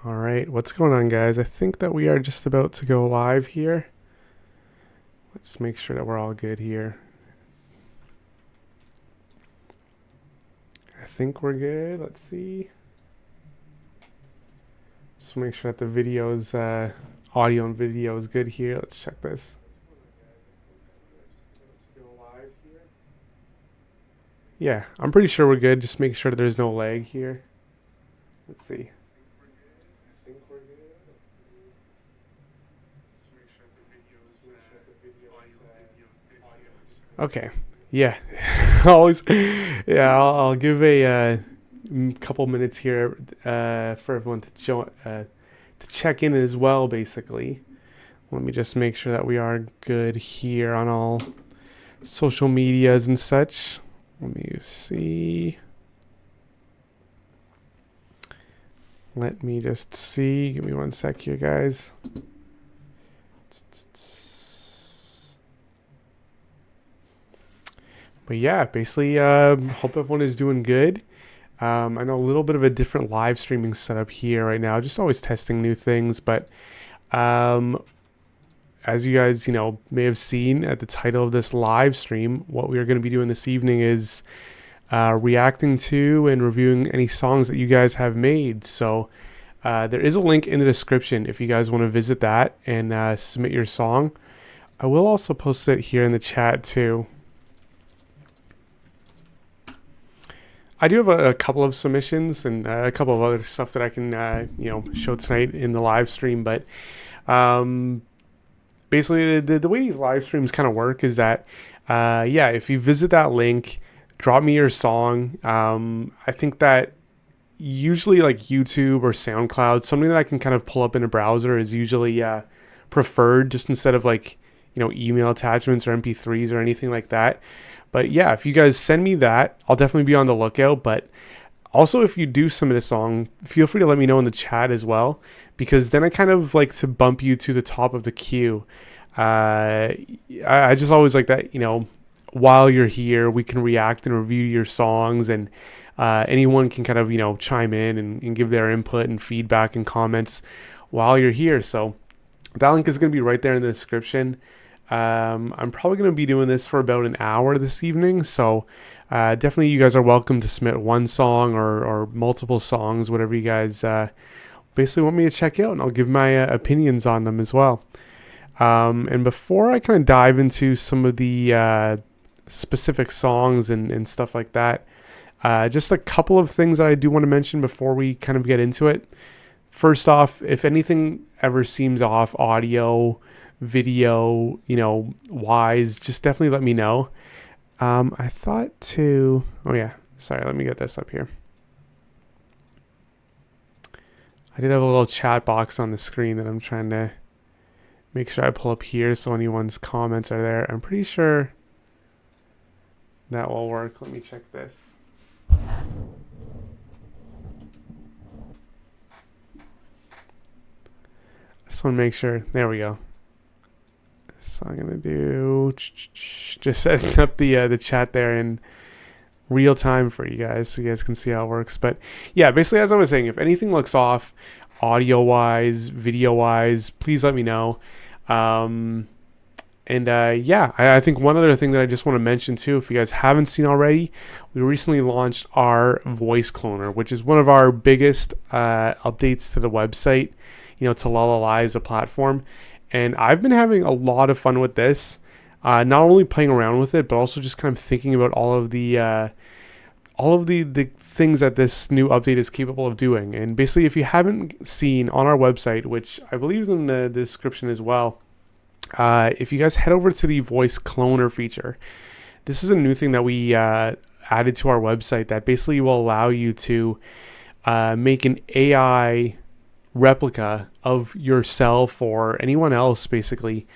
All right, what's going on, guys? I think that we are just about to go live here. Let's make sure that we're all good here. I think we're good. Let's see. Just make sure that the video's audio and video is good here. Let's check this. Yeah, I'm pretty sure we're good. Just make sure that there's no lag here. Let's see. Okay. Yeah. Always. Yeah. I'll give a couple minutes here for everyone to join to check in as well. Basically, let me just make sure that we are good here on all social medias and such. Let me see. Let me just see. Give me one sec here, guys. But yeah, basically, hope everyone is doing good. I know a little bit of a different live streaming setup here right now, just always testing new things. But as you guys, may have seen at the title of this live stream, what we are going to be doing this evening is reacting to and reviewing any songs that you guys have made. So there is a link in the description if you guys want to visit that and submit your song. I will also post it here in the chat too. I do have a couple of submissions and a couple of other stuff that I can, show tonight in the live stream. But basically, the way these live streams kind of work is that, if you visit that link, drop me your song. I think that usually like YouTube or SoundCloud, something that I can kind of pull up in a browser is usually preferred, just instead of like, email attachments or MP3s or anything like that. But yeah, if you guys send me that, I'll definitely be on the lookout. But also, if you do submit a song, feel free to let me know in the chat as well, because then I kind of like to bump you to the top of the queue. I just always like that, while you're here, we can react and review your songs, and anyone can kind of, chime in and give their input and feedback and comments while you're here. So that link is going to be right there in the description. I'm probably going to be doing this for about an hour this evening, so definitely you guys are welcome to submit one song or multiple songs, whatever you guys basically want me to check out, and I'll give my opinions on them as well. And before I kind of dive into some of the specific songs and stuff like that, just a couple of things that I do want to mention before we kind of get into it. First off, if anything ever seems off audio, video, wise, just definitely let me know. I thought to, let me get this up here. I did have a little chat box on the screen that I'm trying to make sure I pull up here so anyone's comments are there. I'm pretty sure that will work. Let me check this. I just want to make sure. There we go. So I'm gonna do just setting up the chat there in real time for you guys, so you guys can see how it works. But yeah, basically, as I was saying, if anything looks off, audio wise, video wise, please let me know. I think one other thing that I just want to mention too, if you guys haven't seen already, we recently launched our voice cloner, which is one of our biggest updates to the website. To Lala as a platform. And I've been having a lot of fun with this, not only playing around with it, but also just kind of thinking about all of the things that this new update is capable of doing. And basically, if you haven't seen on our website, which I believe is in the description as well, if you guys head over to the voice cloner feature, this is a new thing that we added to our website that basically will allow you to make an AI replica of yourself or anyone else. Basically,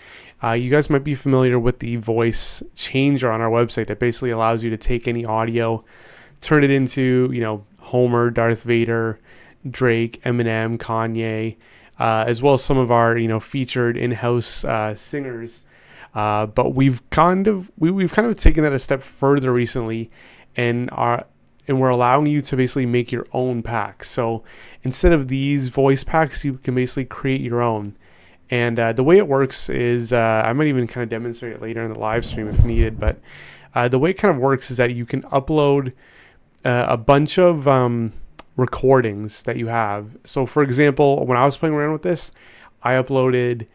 you guys might be familiar with the voice changer on our website that basically allows you to take any audio, turn it into Homer, Darth Vader, Drake, Eminem, Kanye, as well as some of our featured in-house singers. But we've kind of taken that a step further recently, and and we're allowing you to basically make your own packs. So instead of these voice packs, you can basically create your own. And the way it works is, I might even kind of demonstrate it later in the live stream if needed, but the way it kind of works is that you can upload a bunch of recordings that you have. So for example, when I was playing around with this, I uploaded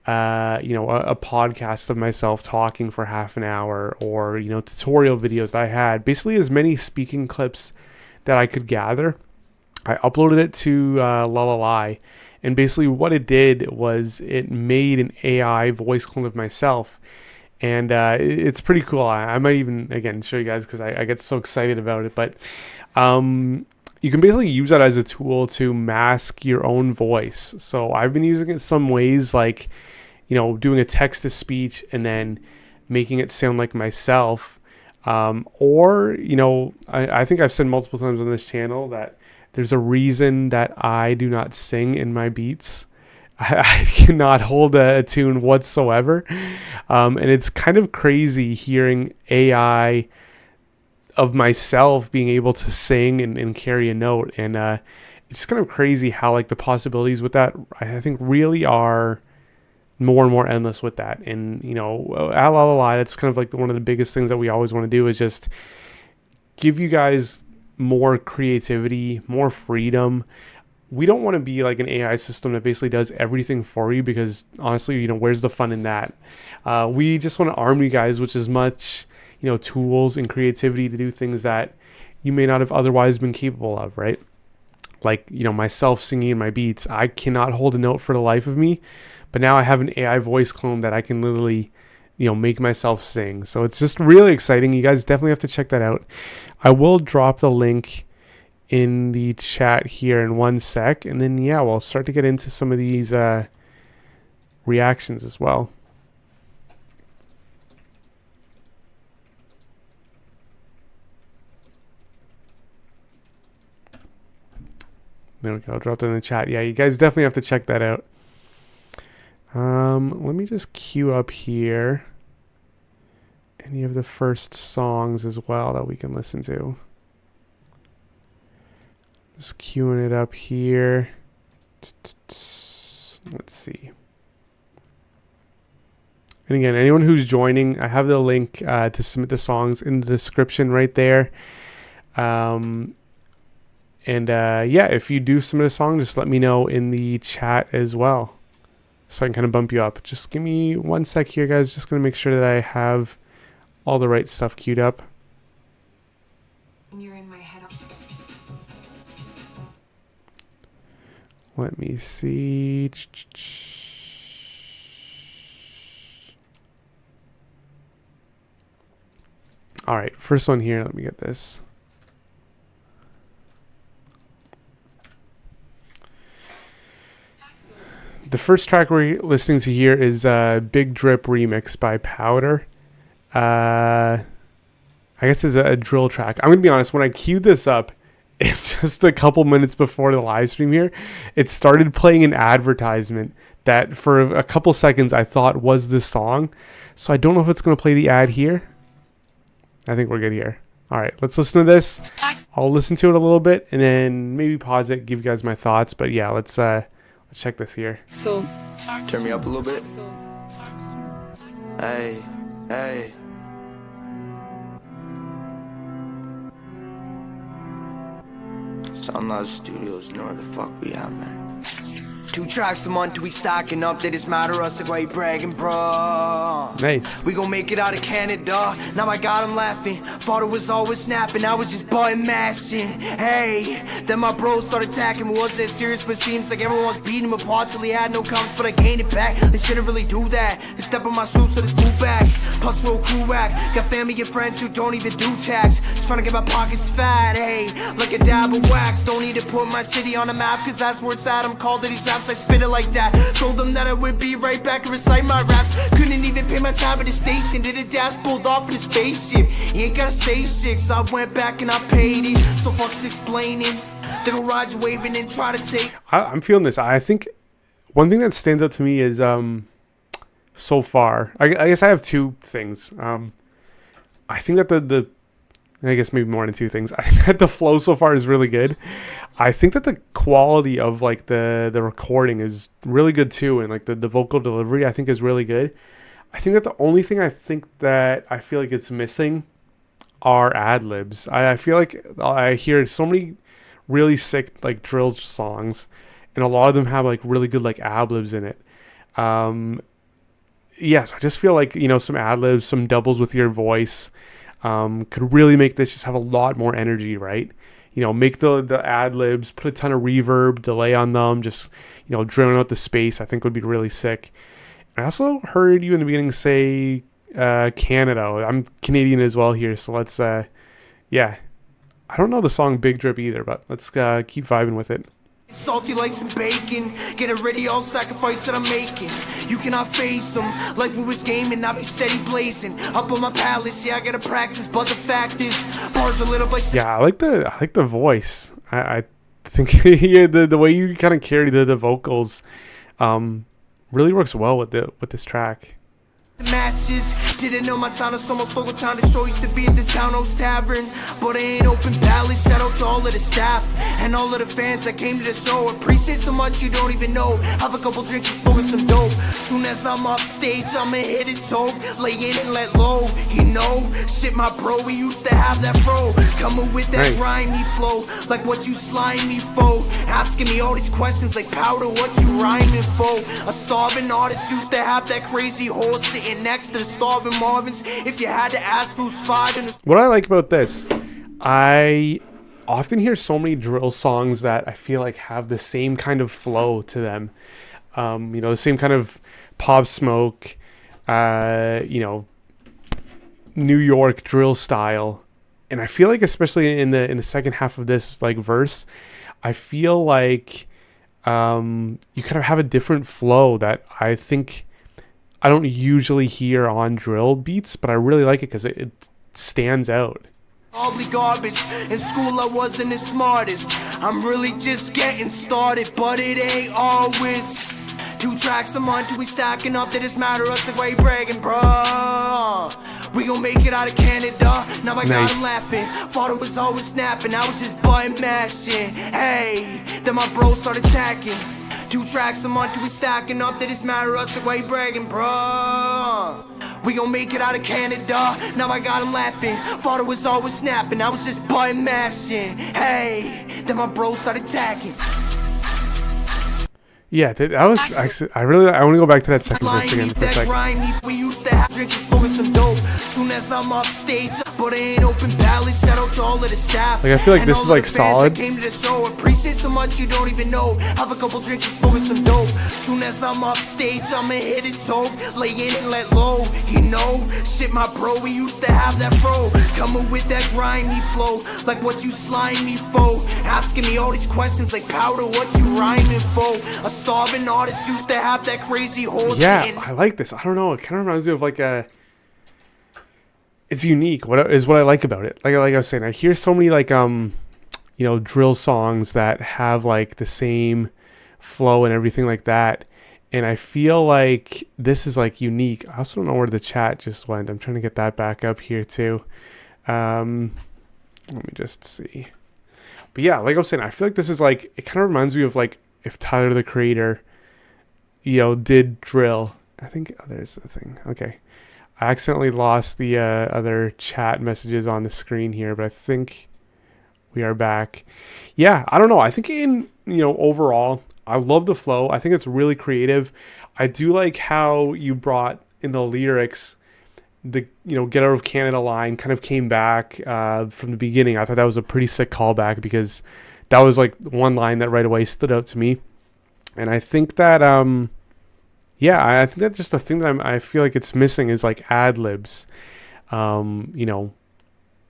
a podcast of myself talking for half an hour, or tutorial videos that I had, basically as many speaking clips that I could gather. I uploaded it to Lullaly, and basically what it did was it made an AI voice clone of myself. And it's pretty cool. I might even, again, show you guys because I get so excited about it. But you can basically use that as a tool to mask your own voice. So I've been using it some ways, like, doing a text-to-speech and then making it sound like myself. Or, I think I've said multiple times on this channel that there's a reason that I do not sing in my beats. I cannot hold a tune whatsoever. And it's kind of crazy hearing AI of myself being able to sing and carry a note. And it's kind of crazy how like the possibilities with that, I think, really are more and more endless with that. And, at Lullaly, that's kind of like one of the biggest things that we always want to do is just give you guys more creativity, more freedom. We don't want to be like an AI system that basically does everything for you, because honestly, where's the fun in that? We just want to arm you guys with as much, tools and creativity to do things that you may not have otherwise been capable of, right? Like, myself singing in my beats, I cannot hold a note for the life of me, but now I have an AI voice clone that I can literally, make myself sing. So it's just really exciting. You guys definitely have to check that out. I will drop the link in the chat here in 1 sec, and then we'll start to get into some of these reactions as well. There we go. I'll drop it in the chat. Yeah, you guys definitely have to check that out. Let me just queue up here any of the first songs as well that we can listen to. Just queuing it up here. Let's see. And again, anyone who's joining, I have the link to submit the songs in the description right there. If you do submit a song, just let me know in the chat as well, so I can kind of bump you up. Just give me 1 sec here, guys. Just going to make sure that I have all the right stuff queued up. You're in my head. Let me see. All right, first one here. Let me get this. The first track we're listening to here is Big Drip Remix by Powder. I guess it's a drill track. I'm going to be honest, when I queued this up, just a couple minutes before the live stream here, it started playing an advertisement that for a couple seconds I thought was this song. So I don't know if it's going to play the ad here. I think we're good here. All right, let's listen to this. I'll listen to it a little bit and then maybe pause it, give you guys my thoughts. But yeah, let's check this here. So, turn me up a little bit. Hey, hey. Sunlight Studios, you know where the fuck we at, man. 2 tracks a month, we stacking up. They just matter us like why you bragging, bro. Nice. We gon' make it out of Canada. Now I got 'em laughing. Thought it was always snapping. I was just button mashing. Hey, then my bros started attacking. Was that serious? But seems like everyone was beating him apart till he had no comments. But I gained it back. They shouldn't really do that. They step on my shoes, so just move back. Plus roll crew rack. Got family and friends who don't even do tax. Just trying to get my pockets fat. Hey, like a dab of wax. Don't need to put my city on the map, cause that's where it's at. I'm called to these apps. I spit it like that. Told them that I would be right back and recite my raps. Couldn't even pay my time at the station. Did a dash, pulled off in a spaceship. He ain't got a spaceship, so I went back and I paid it. So fuck's explaining. They go ride you waving and try to take. I'm feeling this. I think one thing that stands out to me is so far, I guess I have 2 things. I think that I guess maybe more than two things. I think that the flow so far is really good. I think that the quality of like the recording is really good too, and like the vocal delivery I think is really good. I think that the only thing I think that I feel like it's missing are ad libs. I feel like I hear so many really sick like drill songs, and a lot of them have like really good like ad libs in it. Yes, I just feel like, some ad libs, some doubles with your voice, could really make this just have a lot more energy, right? Make the ad libs, put a ton of reverb, delay on them, just, drilling out the space, I think would be really sick. I also heard you in the beginning say Canada. I'm Canadian as well here, so let's, yeah. I don't know the song Big Drip either, but let's keep vibing with it. Salty like some bacon, get it ready, all sacrifice that I'm making. You cannot face them, like we was gaming, I be steady blazing. Up on my palace, yeah, I gotta practice, but the fact is, bars a little bit. Yeah, I like the voice. I think yeah, the way you kind of carry the vocals, really works well with this track. Matches, didn't know my town is almost over time to show. Used to be at the Townhouse Tavern, but I ain't open ballot. Shout out to all of the staff and all of the fans that came to the show. Appreciate so much you don't even know. Have a couple drinks and smoking some dope. Soon as I'm off stage, I'ma hit it dope. Lay in and let low, shit my bro, we used to have that fro. Coming with that grimy flow, like what you slimy for. Asking me all these questions like powder, what you rhyming for. A starving artist used to have that crazy horse sitting next to the starving Marvins. If you had to ask who's fighting. What I like about this, I often hear so many drill songs that I feel like have the same kind of flow to them. The same kind of Pop Smoke, New York drill style. And I feel like, especially in the second half of this like verse, I feel like you kind of have a different flow that I think I don't usually hear on drill beats, but I really like it because it stands out. All the garbage. In school I wasn't the smartest. I'm really just getting started, but it ain't always. 2 tracks a month, we stacking up, that it's matter us like why you bragging, bro. We gon' make it out of Canada. Now I got him laughing. Thought it was always snapping, I was just button mashing. Hey, then my bro started attacking. 2 tracks a month, we stacking up, that it's matter us like why you bragging, bro. We gon' make it out of Canada. Now I got him laughing. Thought it was always snapping, I was just button mashing. Hey, then my bro started attacking. Yeah, that was actually, I want to go back to that second verse again for a second. We used to have drinks and smoking some dope. Soon as I'm off stage, but I ain't open ballot. Shout out to all of the staff. Like, I feel like this is like solid. Came to the show. Appreciate so much you don't even know. Have a couple drinks and smoking some dope. Soon as I'm off stage, I'ma hit it dope. Lay in and let low, shit my bro, we used to have that fro. Coming with that grimy flow, like what you slimy for. Asking me all these questions like powder, what you rhyming for. A starving artist used to have that crazy horse. Yeah, I like this. I don't know. It kind of reminds me of like it's unique. What I like about it? Like I was saying, I hear so many like drill songs that have like the same flow and everything like that, and I feel like this is like unique. I also don't know where the chat just went. I'm trying to get that back up here too. Let me just see. But yeah, like I was saying, I feel like this is like, it kind of reminds me of like if Tyler the Creator, did drill. I think there's the thing. Okay. I accidentally lost the other chat messages on the screen here, but I think we are back. Yeah, I don't know. I think overall, I love the flow. I think it's really creative. I do like how you brought in the lyrics, the get out of Canada line kind of came back from the beginning. I thought that was a pretty sick callback because that was like one line that right away stood out to me. And I think that I think that's just the thing that I feel like it's missing is like ad libs, doubling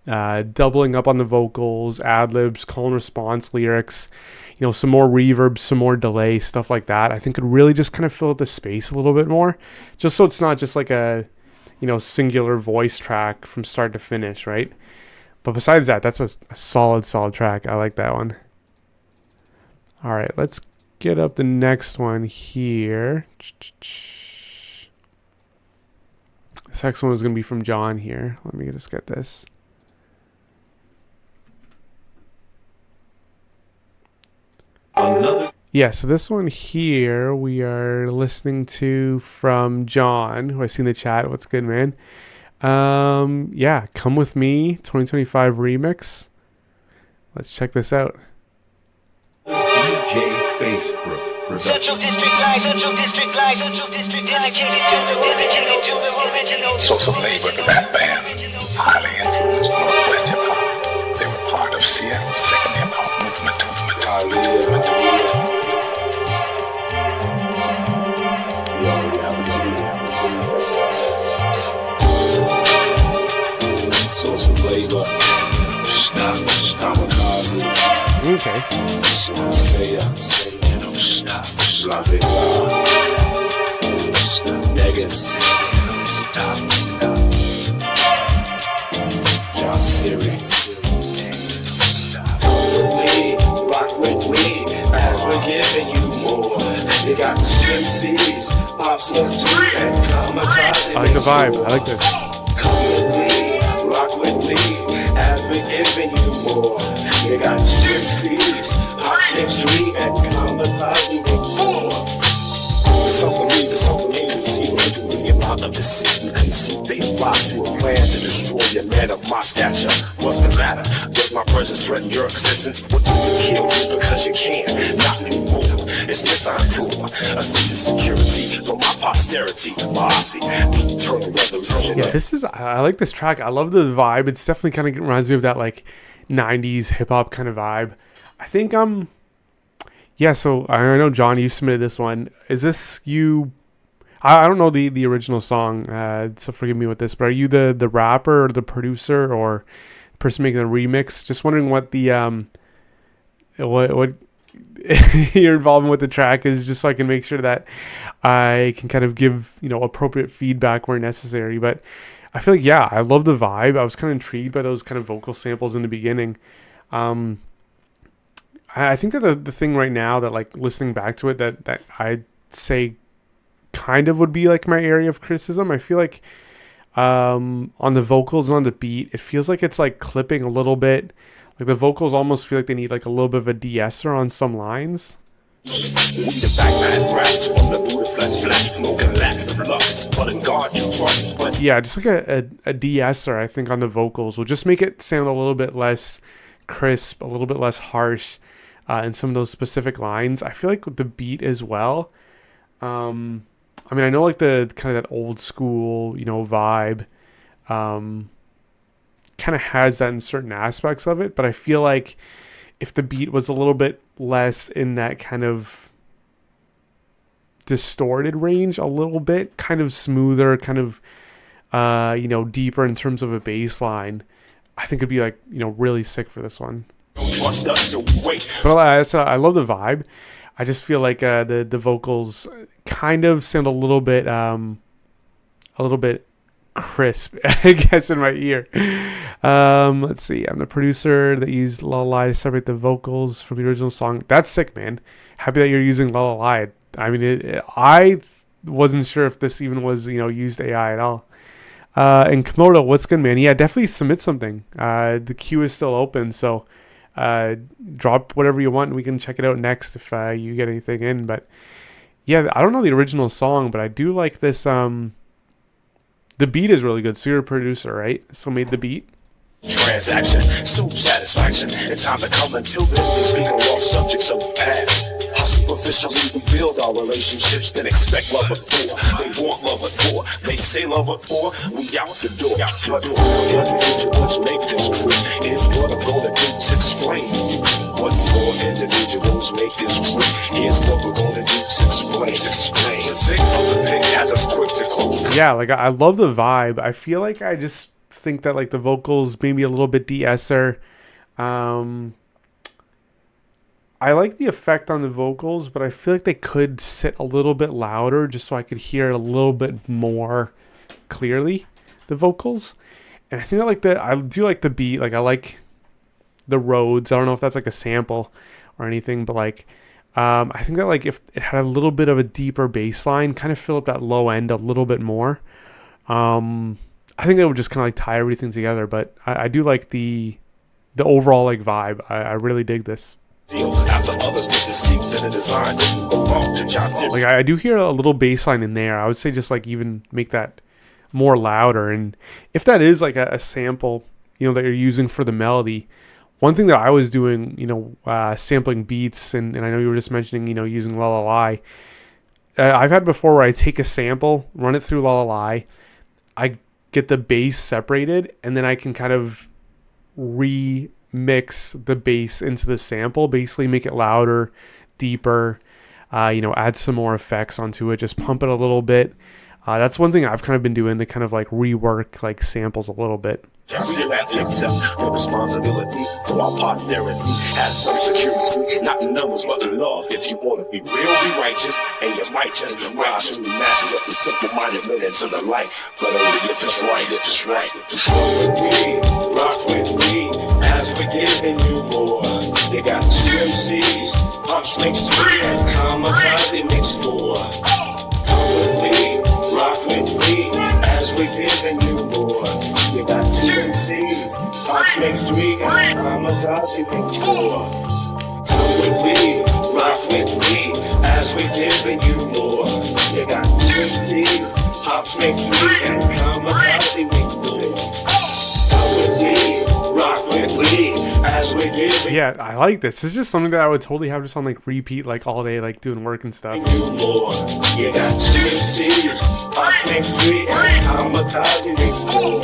up on the vocals, ad libs, call and response lyrics, some more reverb, some more delay, stuff like that. I think could really just kind of fill out the space a little bit more, just so it's not just like a singular voice track from start to finish, right? But besides that, that's a solid track. I like that one. All right, let's get up the next one here. This next one is going to be from John here. Let me just get this. Yeah, so this one here we are listening to from John, who I see in the chat. What's good, man? Yeah, Come With Me 2025 remix. Let's check this out. DJ Facebook production. Central District Live, Central District Live, Central District dedicated to the original. Social Labor, the rap band, highly influenced Northwest hip hop. They were part of Seattle's second hip hop movement. Social Labor, stop, kamikaze. Okay. Say stop, Blase Negus, stop, John Siri, come with me, rock with me, as we're giving you more. You got MCs, pops and sweet, and kamikaze. I like the vibe. I like this. Come with me, rock with me, as we're giving you more. You got MCs, pops and street, and kamikaze. Something to see what do the amount of deceit you consume. They plot to a plan to destroy your man of my stature. What's the matter? Does my presence threaten your existence? What do you kill just because you can? Not anymore. It's misunderstood. A sense of security for my posterity. My Aussie, the eternal revolution. Yeah, I like this track. I love the vibe. It's definitely kind of reminds me of that like 90s hip hop kind of vibe. I think yeah, so I know John, you submitted this one. Is this you? I don't know the original song, so forgive me with this. But are you the rapper or the producer or person making the remix? Just wondering what the what your involvement with the track is, just so I can make sure that I can kind of give appropriate feedback where necessary. But I feel like I love the vibe. I was kind of intrigued by those kind of vocal samples in the beginning. I think that the thing right now that like listening back to it that I'd say kind of would be like my area of criticism. I feel like on the vocals and on the beat, it feels like it's like clipping a little bit. Like the vocals almost feel like they need like a little bit of a de-esser on some lines. We the backpack brats from the Budapest flat, smoking lax of lust, but in God you trust. But Yeah, just like a de-esser, I think, on the vocals will just make it sound a little bit less crisp, a little bit less harsh in some of those specific lines. I feel like with the beat as well. I mean, I know like the kind of that old school, vibe kind of has that in certain aspects of it, but I feel like if the beat was a little bit less in that kind of distorted range, a little bit kind of smoother, kind of deeper in terms of a bass line, I think it'd be like really sick for this one. don't trust us, so we wait. But I love the vibe. I just feel like the vocals kind of sound a little bit crisp, I guess, in my ear. Let's see. I'm the producer that used Lullaby to separate the vocals from the original song. That's sick, man. Happy that you're using Lullaby. I mean, I wasn't sure if this even was used AI at all. And Komodo, what's good, man? Yeah, definitely submit something. The queue is still open, so drop whatever you want and we can check it out next if you get anything in. But yeah, I don't know the original song, but I do like this. The beat is really good. So you're a producer, right? So made the beat. Transaction, soon satisfaction. It's time to come. Until then, we speak on all subjects of the past. How superficially we build our relationships, then expect love at four. They want love at four. They say love at four. We out the door. What for individuals make this trip is what I'm gonna do to explain. What for individuals make this trip is what we're gonna do to explain. The thing of the thing as us quick to close. Yeah, like I love the vibe. I feel like I just think that like the vocals maybe a little bit de-esser. I like the effect on the vocals, but I feel like they could sit a little bit louder just so I could hear it a little bit more clearly, the vocals. And I think I do like the beat. Like I like the Rhodes. I don't know if that's like a sample or anything, but like I think that like if it had a little bit of a deeper bass line, kind of fill up that low end a little bit more. I think it would just kind of like tie everything together, but I do like the overall like vibe. I really dig this. After others get deceived in the design, belong to John Like I do hear a little bass line in there. I would say just like even make that more louder. And if that is like a sample, that you're using for the melody, one thing that I was doing, sampling beats, and I know you were just mentioning, using La La La. I've had before where I take a sample, run it through La La La, I get the bass separated, and then I can kind of remix the bass into the sample, basically make it louder, deeper, add some more effects onto it, just pump it a little bit. That's one thing I've kind of been doing to kind of like rework like samples a little bit. Just have to accept the responsibility to our posterity. Have some security, not in numbers but in love. If you want to be real, be righteous, and you might just rise from the masses of the simple-minded men into the light. But only if it's right, if it's right. Roll with me, rock with me, as we're giving you more. They got two MCs, Pops makes 3, and Kamikaze makes 4. Come with me, rock with me, as we're giving you more. They got 2 MCs, Pops makes 3, and Kamikaze makes 4. Come with me, rock with me, as we're giving you more. They got 2 MCs, Pops makes 3, and Kamikaze makes 4. Come with me, rock with me, as we're giving Yeah, I like this. It's just something that I would totally have just on like repeat, like all day, like doing work and stuff. you more. You got 2 MCs, Pops makes 3, and Kamikaze makes 4.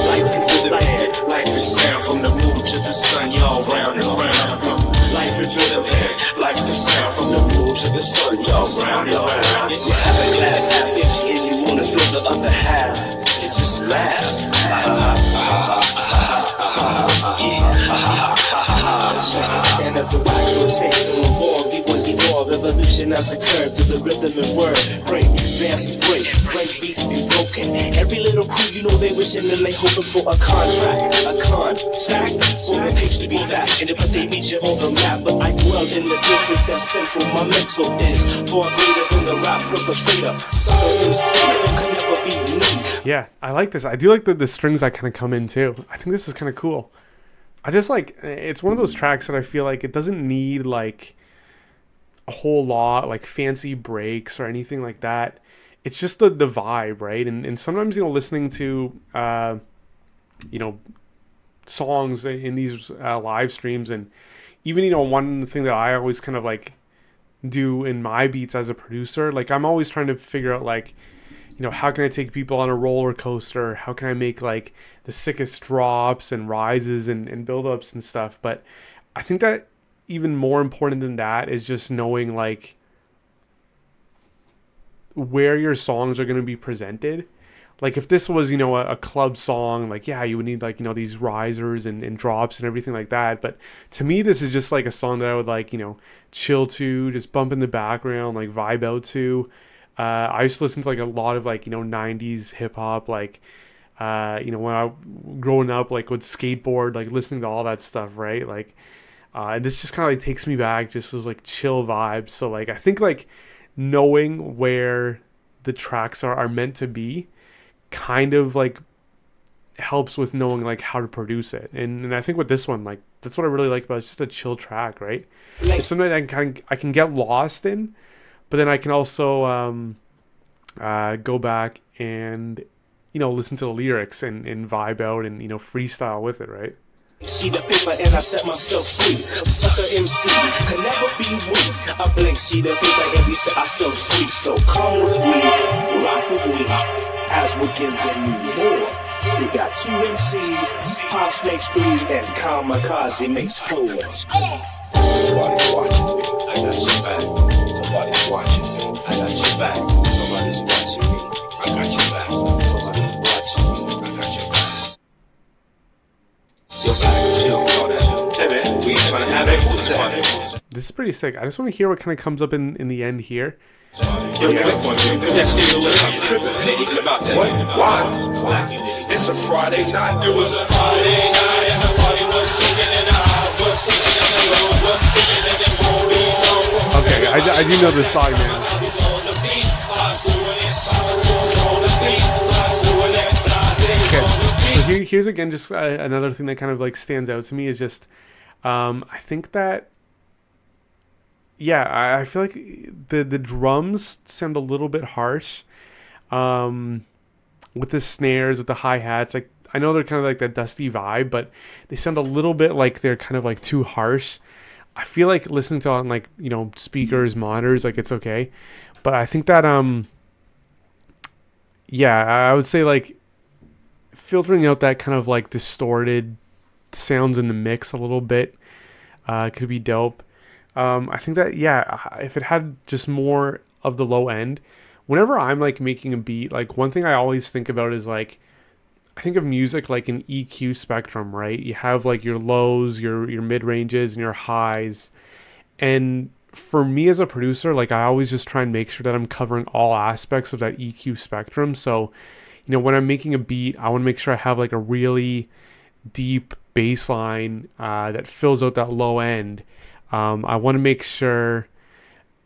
Life is the demand, life is sound from the moon to the sun, y'all round and round. Life is the demand, life is sound from the moon to the sun, y'all round and round. You have a glass half empty and you wanna fill the other half. It just laughs. And as the wax rotation revolves, because evolve, evolution has occurred to the rhythm and word. Break, dances break beats be broken. Every little crew, they wishing and they hoping for a contract, for the pigs to be back. And but they meet you on the map, but I dwell in the district that's central. My mental is far greater than the rap perpetrator. Some of them say it can never be me. Yeah, I like this. I do like the strings that kind of come in too. I think this is kind of cool. I just like, it's one of those tracks that I feel like it doesn't need like a whole lot, like fancy breaks or anything like that. It's just the vibe, right? And sometimes, listening to, songs in these live streams, and even, one thing that I always kind of like do in my beats as a producer, like I'm always trying to figure out like, how can I take people on a roller coaster? How can I make like the sickest drops and rises and build-ups and stuff? But I think that even more important than that is just knowing like where your songs are going to be presented. Like if this was, a club song, like, yeah, you would need like, these risers and drops and everything like that. But to me, this is just like a song that I would like, chill to, just bump in the background, like vibe out to. I used to listen to like a lot of like 90s hip hop, like when I growing up, like would skateboard, like listening to all that stuff, right? Like and this just kind of like takes me back, just those like chill vibes. So like I think like knowing where the tracks are meant to be kind of like helps with knowing like how to produce it. And I think with this one, like that's what I really like about it. It's just a chill track, right? It's something I can get lost in. But then I can also go back and, listen to the lyrics and vibe out and, freestyle with it, right? Sheet of paper and I set myself free. Sucker MC can never be weak. A blank sheet of paper and we set ourselves free. So come with me, rock with me, as we're giving you more. You got 2 MCs, Pops makes 3, and Kamikaze makes 4. Somebody's watching me, I got your back. Somebody's watching me, I got your back. Somebody's watching me, I got your back. Somebody's watching me, I got your back. Your back, chill, all that. Hey man, we ain't trying to have it, just have it. This is pretty sick. I just want to hear what kind of comes up in the end here. Yo, that's still tripping, nigga, about that. Why? It's a Friday night. It was a Friday night, and the party was singing, and the house was singing, and the roads was ticking, and it won't be long from. Okay, I do know this song, man. Okay, so here's again just another thing that kind of like stands out to me is just I think that, yeah, I feel like the drums sound a little bit harsh. Um, with the snares, with the hi hats, like I know they're kind of like that dusty vibe, but they sound a little bit like they're kind of like too harsh. I feel like listening to on like speakers, monitors, like it's okay, but I think that yeah, I would say like filtering out that kind of like distorted sounds in the mix a little bit could be dope. I think that, yeah, if it had just more of the low end, whenever I'm like making a beat, like one thing I always think about is like, I think of music like an EQ spectrum, right? You have like your lows, your mid ranges, and your highs. And for me as a producer, like I always just try and make sure that I'm covering all aspects of that EQ spectrum. So, when I'm making a beat, I want to make sure I have like a really deep bass line that fills out that low end. I want to make sure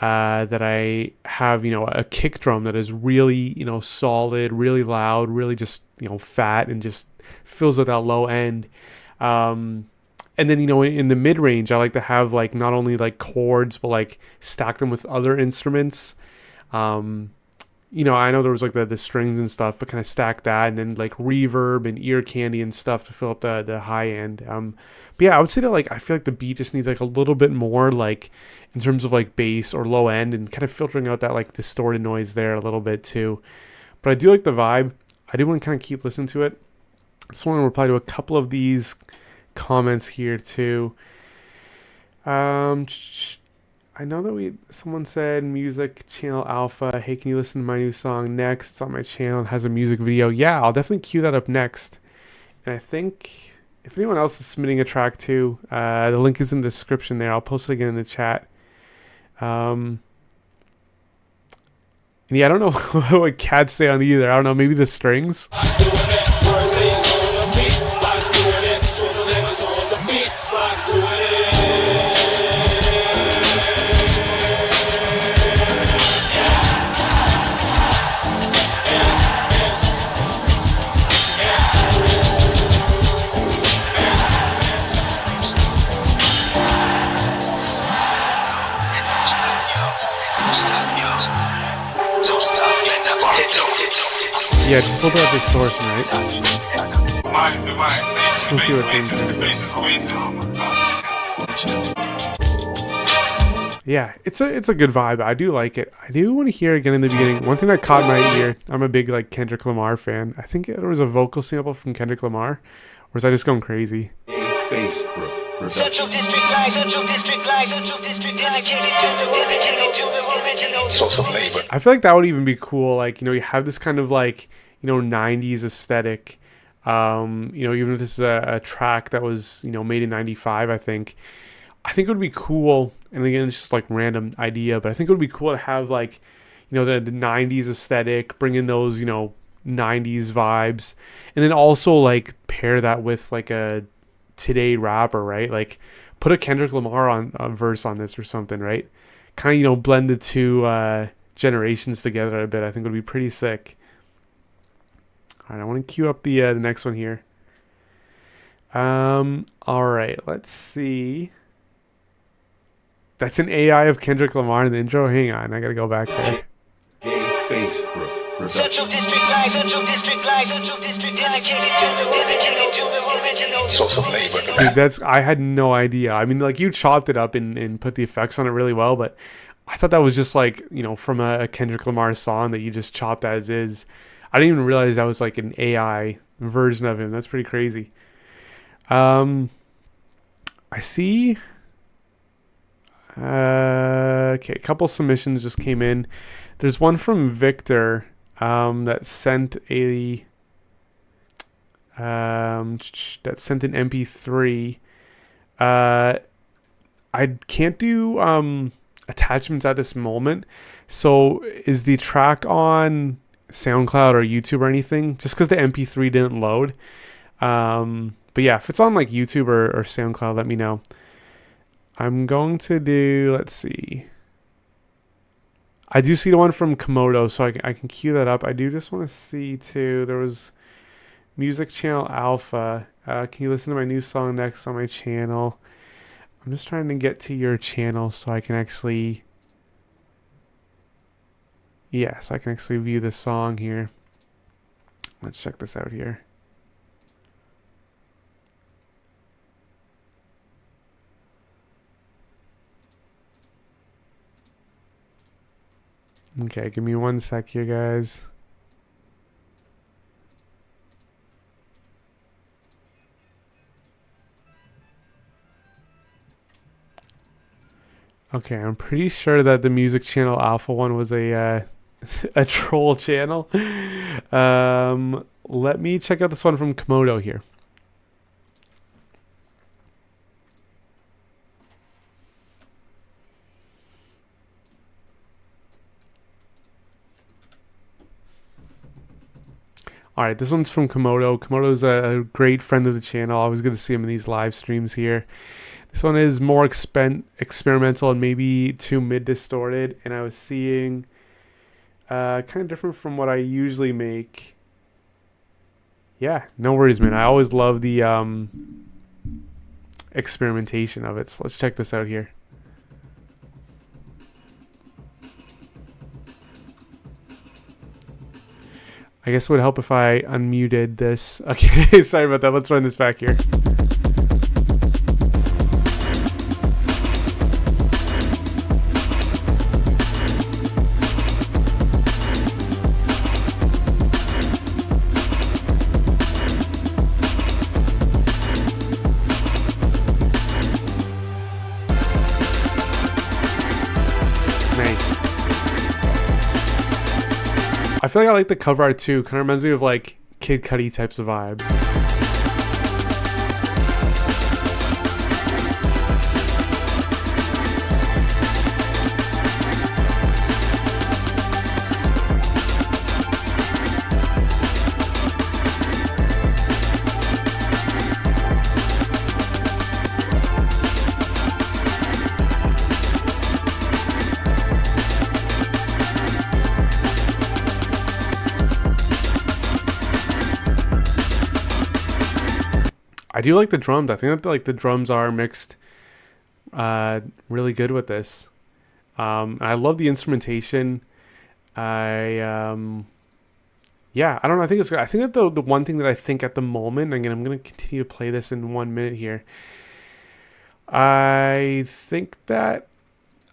that I have, a kick drum that is really, solid, really loud, really just, fat and just fills out that low end. And then, in the mid range, I like to have like not only like chords, but like stack them with other instruments. I know there was like the strings and stuff, but kind of stack that and then like reverb and ear candy and stuff to fill up the high end. But yeah, I would say that like I feel like the beat just needs like a little bit more like in terms of like bass or low end and kind of filtering out that like distorted noise there a little bit too. But I do like the vibe. I do want to kind of keep listening to it. I just want to reply to a couple of these comments here too. I know that someone said Music Channel Alpha, hey, can you listen to my new song next? It's on my channel and has a music video. Yeah, I'll definitely cue that up next. And I think if anyone else is submitting a track too, the link is in the description there. I'll post it again in the chat. And yeah, I don't know what cats say on either. I don't know, maybe the strings. Yeah, just a little bit of distortion, right? Let's see what things are. Yeah, it's a good vibe. I do like it. I do want to hear again in the beginning. One thing that caught my ear, I'm a big like Kendrick Lamar fan. I think there was a vocal sample from Kendrick Lamar. Or was I just going crazy? Central District Live, Central District Live, Central District dedicated to the original. Source of labor. I feel like that would even be cool. Like, you have this kind of like, 90s aesthetic. Even if this is a track that was, made in 95, I think it would be cool. And again, it's just like random idea, but I think it would be cool to have like, the 90s aesthetic, bring in those, 90s vibes, and then also like pair that with like a today rapper, right? Like put a Kendrick Lamar on a verse on this or something, right? Kind of, blend the two generations together a bit. I think would be pretty sick. All right, I want to queue up the next one here. All right, let's see. That's an AI of Kendrick Lamar in the intro. Hang on, I gotta go back there. Central District Live, Central District Live, Central District dedicated to the original. Source of labor. Dude, I had no idea. I mean, like you chopped it up and put the effects on it really well, but I thought that was just like, from a Kendrick Lamar song that you just chopped as is. I didn't even realize that was like an AI version of him. That's pretty crazy. I see. Okay, a couple submissions just came in. There's one from Victor that sent an MP3. I can't do attachments at this moment. So is the track on SoundCloud or YouTube or anything? Just because the MP3 didn't load. But yeah, if it's on like YouTube or SoundCloud, let me know. I'm going to do, let's see. I do see the one from Komodo, so I can queue that up. I do just want to see too. There was Music Channel Alpha. Can you listen to my new song next on my channel? I'm just trying to get to your channel so I can actually, yeah, so I can actually view the song here. Let's check this out here. Okay, give me 1 sec here, guys. Okay, I'm pretty sure that the music channel Alpha one was a a troll channel. Let me check out this one from Komodo here. All right, this one's from Komodo. Komodo's a great friend of the channel. Always good to see him in these live streams here. This one is more experimental and maybe too mid-distorted. And I was seeing kind of different from what I usually make. Yeah, no worries, man. I always love the experimentation of it. So let's check this out here. I guess it would help if I unmuted this. Okay, sorry about that. Let's run this back here. Nice. I feel like I like the cover art too. Kind of reminds me of like Kid Cudi types of vibes. I do like the drums. I think that like the drums are mixed really good with this. I love the instrumentation. Yeah, I don't know. I think it's good. I think that the one thing that I think at the moment, again, I'm going to continue to play this in 1 minute here. I think that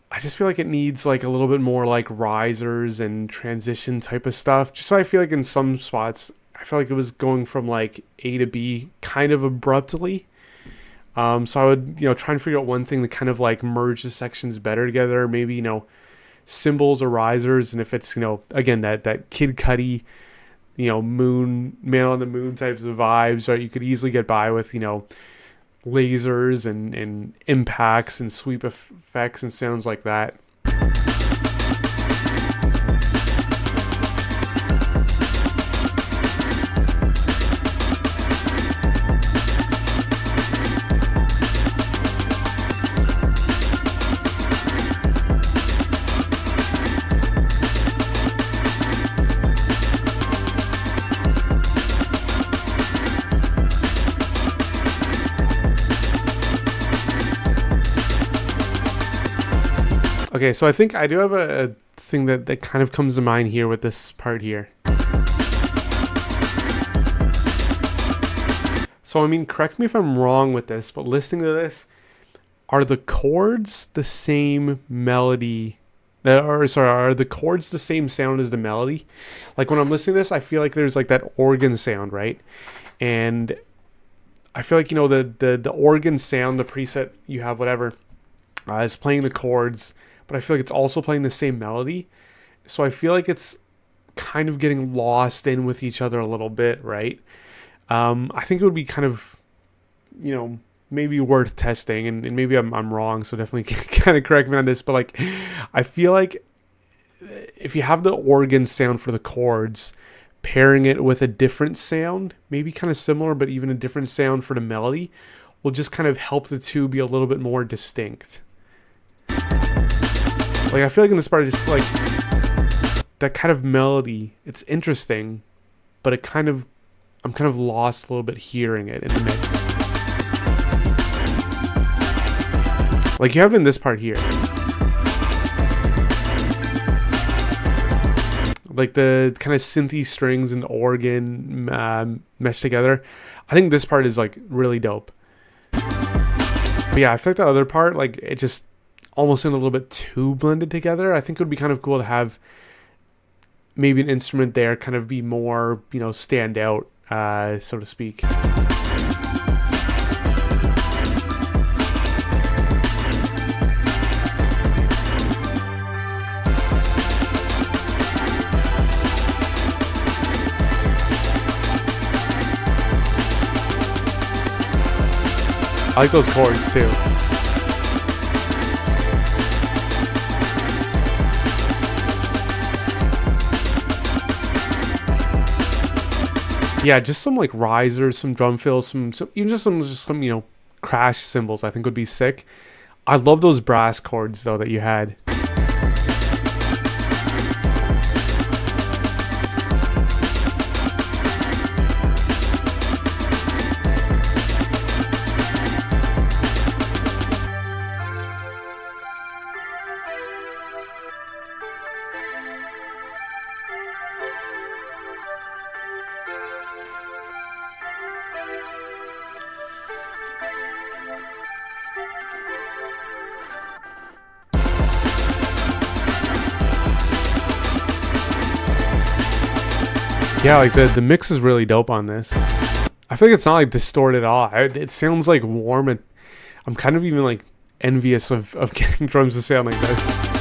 I just feel like it needs like a little bit more like risers and transition type of stuff. Just so I feel like in some spots, I feel like it was going from like A to B kind of abruptly. So I would, try and figure out one thing to kind of like merge the sections better together. Maybe, cymbals or risers. And if it's, again, that Kid Cudi, moon, man on the moon types of vibes, right? You could easily get by with, lasers and impacts and sweep effects and sounds like that. Okay, so I think I do have a thing that kind of comes to mind here with this part here. So, I mean, correct me if I'm wrong with this, but listening to this, are the chords the same melody? Are the chords the same sound as the melody? Like when I'm listening to this, I feel like there's like that organ sound, right? And I feel like, the organ sound, the preset you have, whatever, is playing the chords, but I feel like it's also playing the same melody. So I feel like it's kind of getting lost in with each other a little bit, right? I think it would be kind of, maybe worth testing, and maybe I'm wrong, so definitely kind of correct me on this, but like, I feel like if you have the organ sound for the chords, pairing it with a different sound, maybe kind of similar, but even a different sound for the melody, will just kind of help the two be a little bit more distinct. Like, I feel like in this part, just like that kind of melody, it's interesting, but I'm kind of lost a little bit hearing it in the mix. Like you have it in this part here. Like the kind of synthy strings and organ meshed together. I think this part is like really dope. But yeah, I feel like the other part, like it just almost seemed a little bit too blended together. I think it would be kind of cool to have maybe an instrument there kind of be more, you know, stand out, so to speak. I like those chords too. Yeah, just some like risers, some drum fills, some even just some you know, crash cymbals I think would be sick. I love those brass chords though that you had. Yeah, like the mix is really dope on this. I feel like it's not like distorted at all. It sounds like warm, and I'm kind of even like envious of getting drums to sound like this.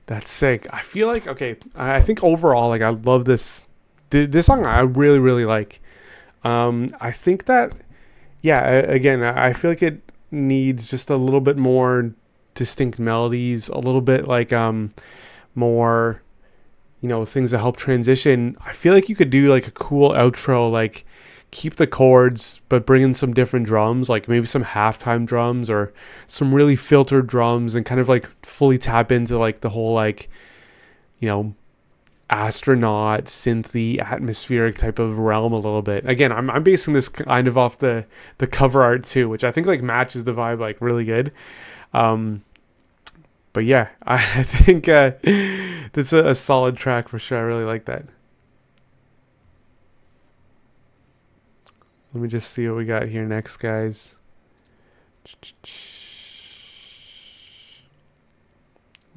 That's sick. I feel like, okay, I think overall, like I love this song. I really, really like. I think that, yeah, again, I feel like it needs just a little bit more distinct melodies, a little bit like more, you know, things that help transition. I feel like you could do like a cool outro, like keep the chords but bring in some different drums, like maybe some halftime drums or some really filtered drums, and kind of like fully tap into like the whole, like, you know, astronaut synthy atmospheric type of realm a little bit. Again, I'm basing this kind of off the cover art too, which I think like matches the vibe like really good. But yeah, I think that's a solid track for sure. I really like that. Let me just see what we got here next, guys.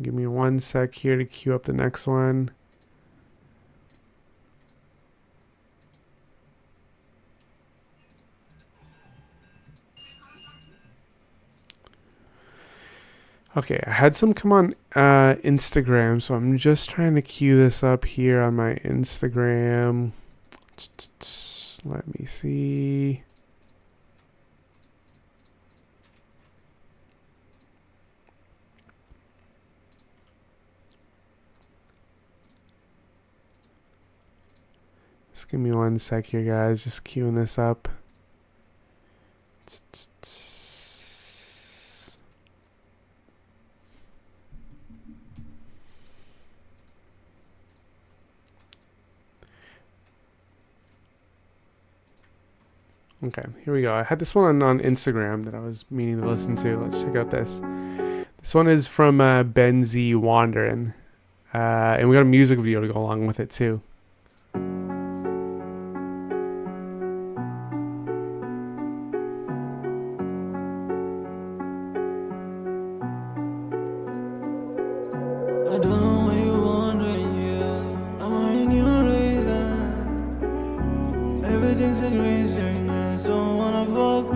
Give me 1 sec here to queue up the next one. Okay, I had some come on Instagram, so I'm just trying to queue this up here on my Instagram. Let me see. Just give me 1 sec here, guys. Just queuing this up. Okay, here we go. I had this one on Instagram that I was meaning to listen to. Let's check out this. This one is from Ben Z Wanderin'. And we got a music video to go along with it too. I don't know why you're wondering, yeah. I'm on your reason. Everything's increasing, and so I wanna fuck.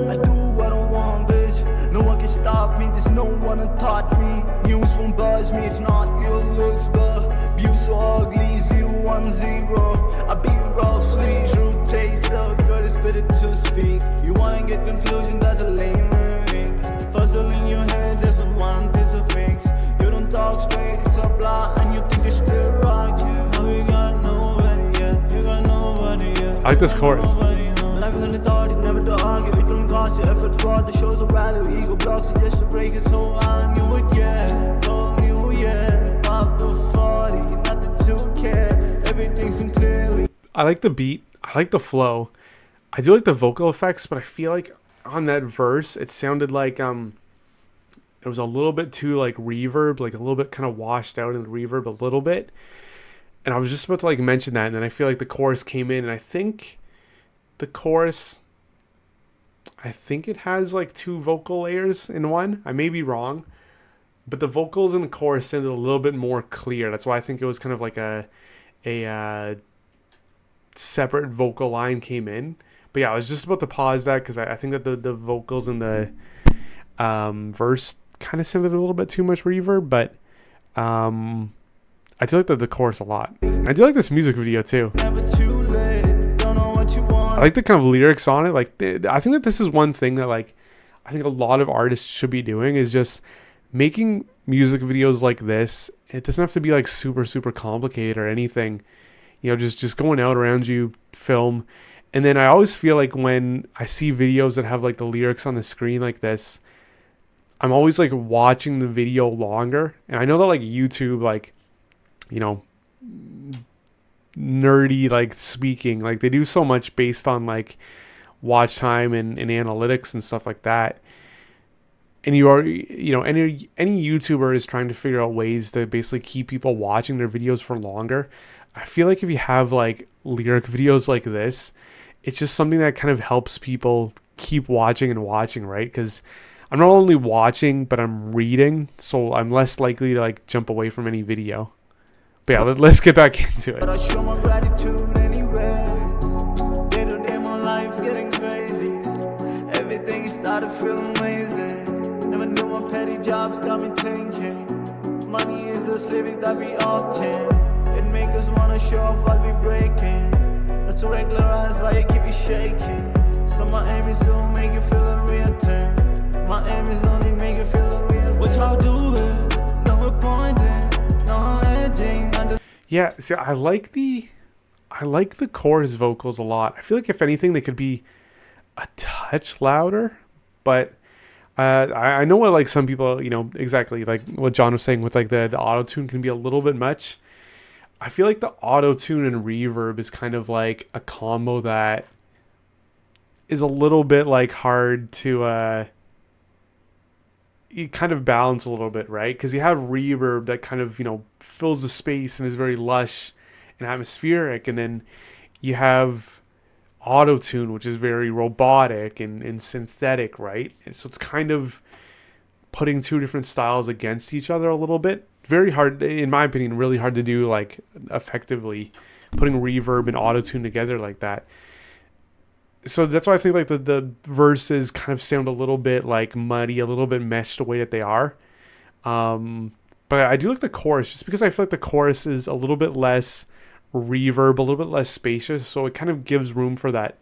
I do what I want, bitch. No one can stop me, there's no one to touch me. News won't buzz me, it's not your looks, but view so ugly, 010. I be rough sleeves, root taste so good, it's better to speak. You wanna get conclusion, that's a lame. I like this chorus. Life is in the thought, it never to argue. It don't cost you effort to God that shows the value. Ego blocks it just to break it, so I knew it, yeah. Told you, yeah. Pop the 40, nothing to care. Everything's seen clearly. I like the beat. I like the flow. I do like the vocal effects, but I feel like on that verse, it sounded like it was a little bit too like reverb, like a little bit kind of washed out in the reverb a little bit. And I was just about to like mention that, and then I feel like the chorus came in, and I think the chorus, I think it has like 2 vocal layers in one. I may be wrong, but the vocals in the chorus sounded a little bit more clear. That's why I think it was kind of like a separate vocal line came in. But yeah, I was just about to pause that because I think that the vocals in the verse kind of sounded a little bit too much reverb, but I do like the chorus a lot. I do like this music video too. Never too late. Don't know what you want. I like the kind of lyrics on it. Like, I think that this is one thing that like I think a lot of artists should be doing, is just making music videos like this. It doesn't have to be like super complicated or anything. You know, just going out around you, film. And then I always feel like when I see videos that have like the lyrics on the screen like this, I'm always like watching the video longer. And I know that like YouTube, like, you know, nerdy like speaking, like they do so much based on like watch time and analytics and stuff like that. And you are, you know, any YouTuber is trying to figure out ways to basically keep people watching their videos for longer. I feel like if you have like lyric videos like this, it's just something that kind of helps people keep watching and watching, right? Because I'm not only watching, but I'm reading, so I'm less likely to like jump away from any video. But yeah, let's get back into But I it. show my gratitude anyway. Day to day, my life's getting crazy. Everything started feeling amazing. Never knew my petty jobs got me thinking. Money is a slave that we obtain. It makes us wanna show off while we breaking. Not to regularize why you keep you shaking. So my aim is to make you feel a real thing. My aim is only make you feel a real thing. What y'all doing? No we're pointing, no edging. Yeah, see, I like the chorus vocals a lot. I feel like if anything, they could be a touch louder. But I know what like some people, you know, exactly like what John was saying with like the auto tune can be a little bit much. I feel like the auto tune and reverb is kind of like a combo that is a little bit like hard to you kind of balance a little bit, right? Because you have reverb that kind of, you know, fills the space and is very lush and atmospheric, and then you have auto tune, which is very robotic and synthetic, right? And so it's kind of putting 2 different styles against each other a little bit. Very hard, in my opinion, really hard to do like effectively, putting reverb and auto tune together like that. So that's why I think like the verses kind of sound a little bit like muddy, a little bit meshed the way that they are. But I do like the chorus just because I feel like the chorus is a little bit less reverb, a little bit less spacious. So it kind of gives room for that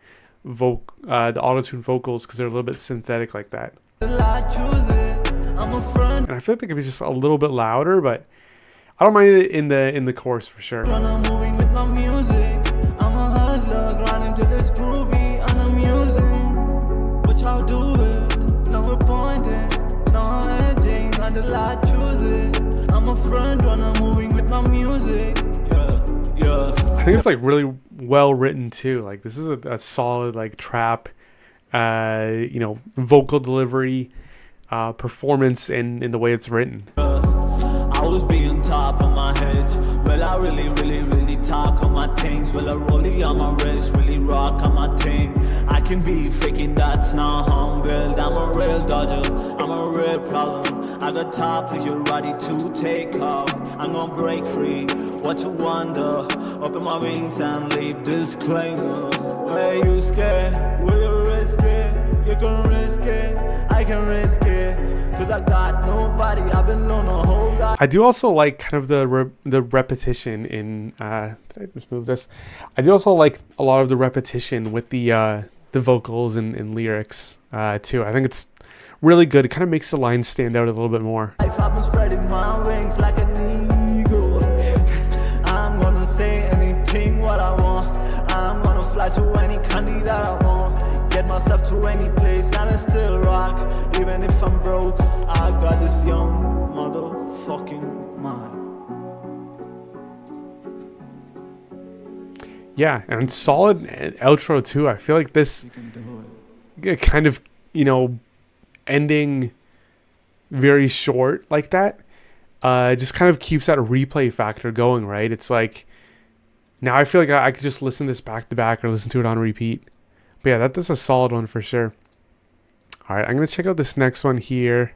the auto-tune vocals because they're a little bit synthetic like that. And I feel like they could be just a little bit louder, but I don't mind it in the chorus for sure. I think it's like really well written too. Like this is a solid like trap, you know, vocal delivery, performance in the way it's written. I was being top of my head. Well, I really talk on my things. Well, I rollie on my wrist, really rock on my thing. I can be faking, that's not humble. I'm a real dodger, I'm a real problem. I got top, you're ready to take off. I'm gonna break free, what you wonder? Open my wings and leave disclaimer. Where you scared? Will you risk it? You can risk it, I can risk it. Cause I got nobody, I've been on a whole lot. I do also like kind of the repetition in did I just move this? I do also like a lot of the repetition with the vocals and lyrics too. I think it's really good. It kind of makes the lines stand out a little bit more. I've been spreading my wings like an eagle. I'm gonna say anything what I want. I'm gonna fly Fly to any country that I want. Get myself to any place and I still rock. Even if I'm broke, I got this young motherfucking mind. Yeah, and solid outro too. I feel like this kind of, ending very short like that, just kind of keeps that replay factor going, right? It's like, now I feel like I could just listen to this back to back or listen to it on repeat. But yeah, that's a solid one for sure. All right, I'm going to check out this next one here.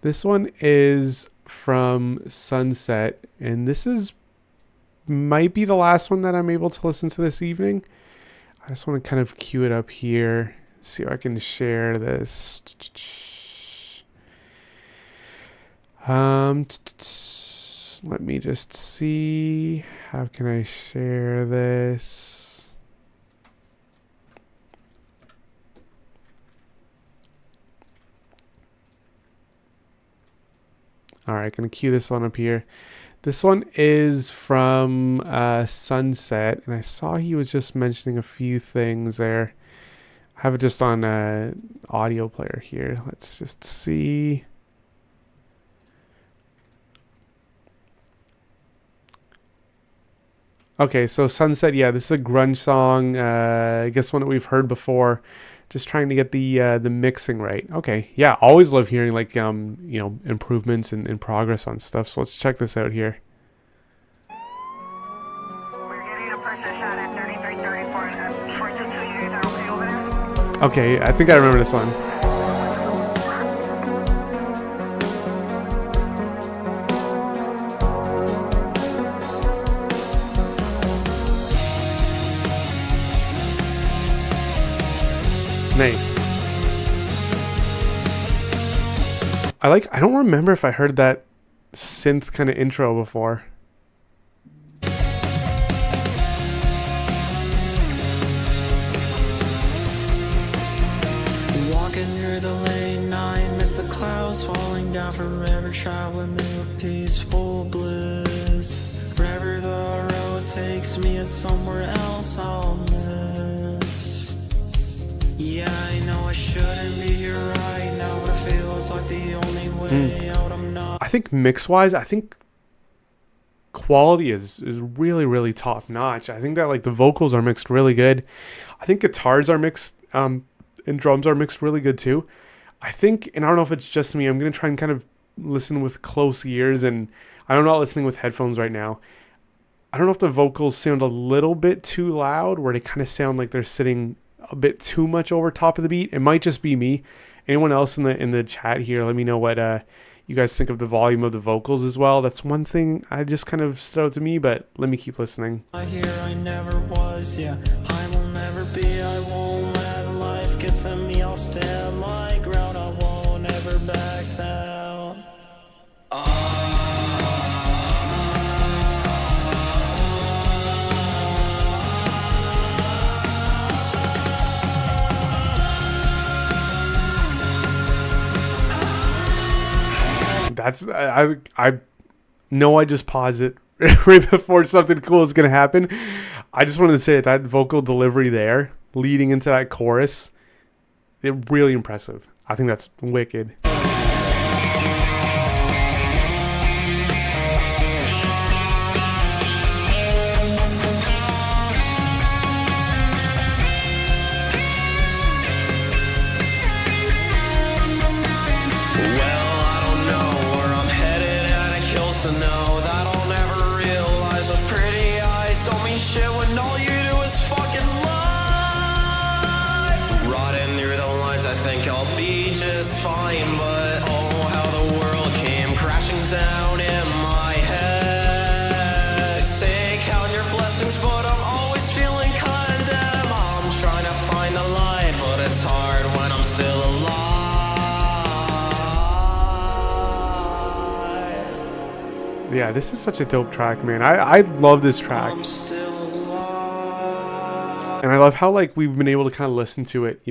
This one is from Sunset, and this might be the last one that I'm able to listen to this evening. I just want to kind of cue it up here, see if I can share this. Let me just see, how can I share this? All right, gonna cue this one up here. This one is from Sunset, and I saw he was just mentioning a few things there. I have it just on audio player here. Let's just see. Okay, so Sunset, yeah, this is a grunge song. I guess one that we've heard before. Just trying to get the mixing right. Okay, yeah, always love hearing like improvements and progress on stuff. So let's check this out here. Okay, I think I remember this one. Nice. I don't remember if I heard that synth kind of intro before. Walking through the late night, miss the clouds falling down forever, traveling through peaceful bliss. Wherever the road takes me, it's somewhere else I'll miss. Yeah, I know I shouldn't be here right now, but it feels like the only way out. I'm not. I think mix-wise, I think quality is really, really top notch. I think that like the vocals are mixed really good. I think guitars are mixed, and drums are mixed really good too. I think, and I don't know if it's just me, I'm gonna try and kind of listen with close ears, and I'm not listening with headphones right now. I don't know if the vocals sound a little bit too loud, where they kind of sound like they're sitting a bit too much over top of the beat. It might just be me. Anyone else in the chat here, let me know what you guys think of the volume of the vocals as well. That's one thing I just kind of stood out to me, but let me keep listening. I never was, yeah. I will never be. I won't let life get to me. I'll stand my ground. I won't ever back down. That's I know I just paused it right before something cool is gonna happen. I just wanted to say that vocal delivery there, leading into that chorus, it really impressive. I think that's wicked. Fine, but oh, how the world came crashing down in my head. Say count your blessings, but I'm always feeling condemned. I'm trying to find the light, but it's hard when I'm still alive. Yeah, this is such a dope track, man. I love this track. I'm still alive. And I love how like we've been able to kind of listen to it,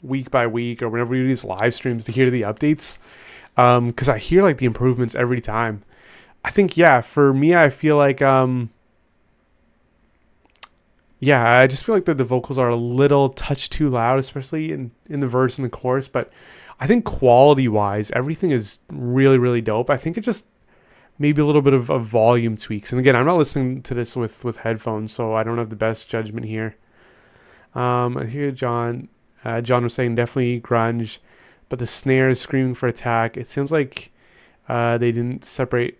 week by week or whenever we do these live streams to hear the updates, because I hear like the improvements every time. I think, yeah, for me, I feel like yeah, I just feel like the vocals are a little touch too loud, especially in the verse and the chorus. But I think quality wise, everything is really, really dope. I think it just maybe a little bit of volume tweaks. And again, I'm not listening to this with headphones, so I don't have the best judgment here. I hear John was saying definitely grunge, but the snare is screaming for attack. It sounds like they didn't separate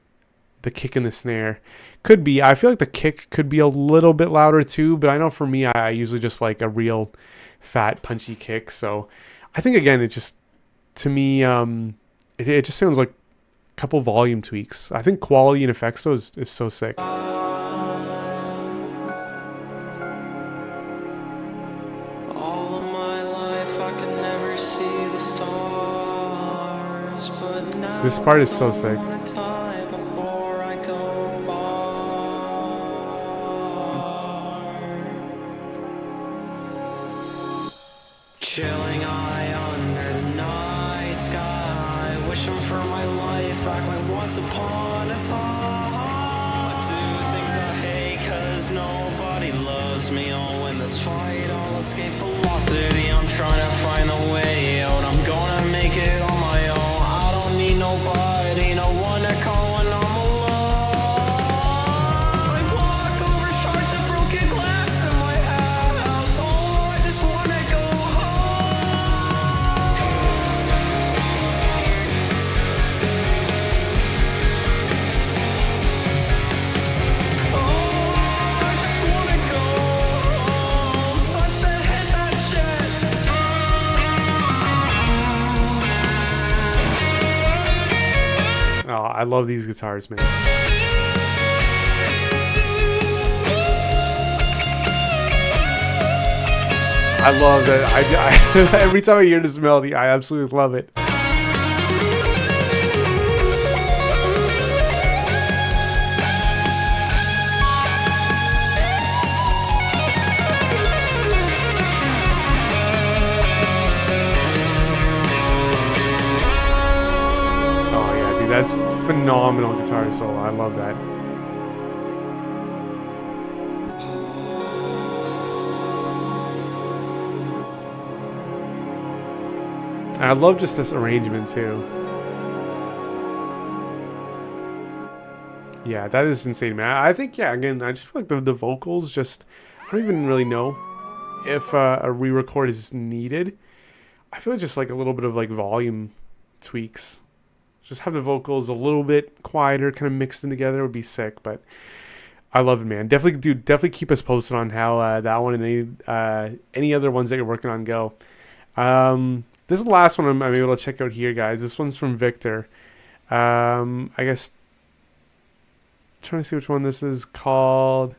the kick and the snare. Could be. I feel like the kick could be a little bit louder too, but I know for me, I usually just like a real fat, punchy kick. So I think, again, it just, to me, it just sounds like a couple volume tweaks. I think quality and effects, though, is so sick. All of my life I could never see the stars, but now This part is so sick. I wanna die before I go far. Chilling eye under the night sky, wishing for my life back like once upon a time. I do things I hate cause nobody loves me. I'll win this fight, I'll escape velocity. I'm trying to find a way out, I'm gonna make it on my own. I don't need nobody, no one to call when I'm alone. I walk over shards of broken glass in my house. Oh, I just wanna go home. Oh, I just wanna go home. Sunset, hit that jet. Oh, I love these guitars, man. I love that. I every time I hear this melody, I absolutely love it. Oh yeah, dude, that's phenomenal guitar solo. I love that. And I love just this arrangement too. Yeah, that is insane, man. I think, yeah, again, I just feel like the vocals just, I don't even really know if a re-record is needed. I feel just like a little bit of like volume tweaks. Just have the vocals a little bit quieter, kind of mixed in together would be sick. But I love it, man. Definitely, dude. Definitely keep us posted on how that one and any other ones that you're working on go. This is the last one I'm able to check out here, guys. This one's from Victor. I guess trying to see which one this is called.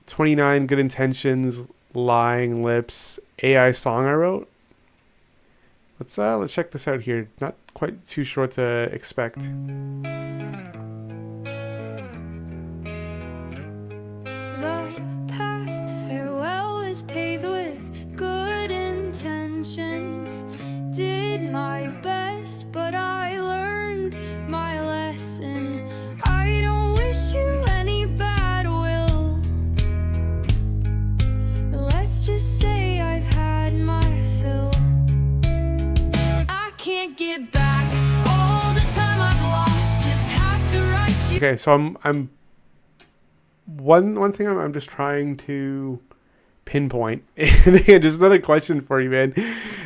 29 Good Intentions, Lying Lips, AI song I wrote. Let's check this out here. Not quite too sure what to expect. The path to farewell is paved with good intentions. Did my best, but I learned my lesson. I don't wish you any bad will. Let's just say I've had my fill. I can't get back all the time I've lost. Just have to write you. Okay, so I'm one thing I'm just trying to pinpoint. Just another question for you, man.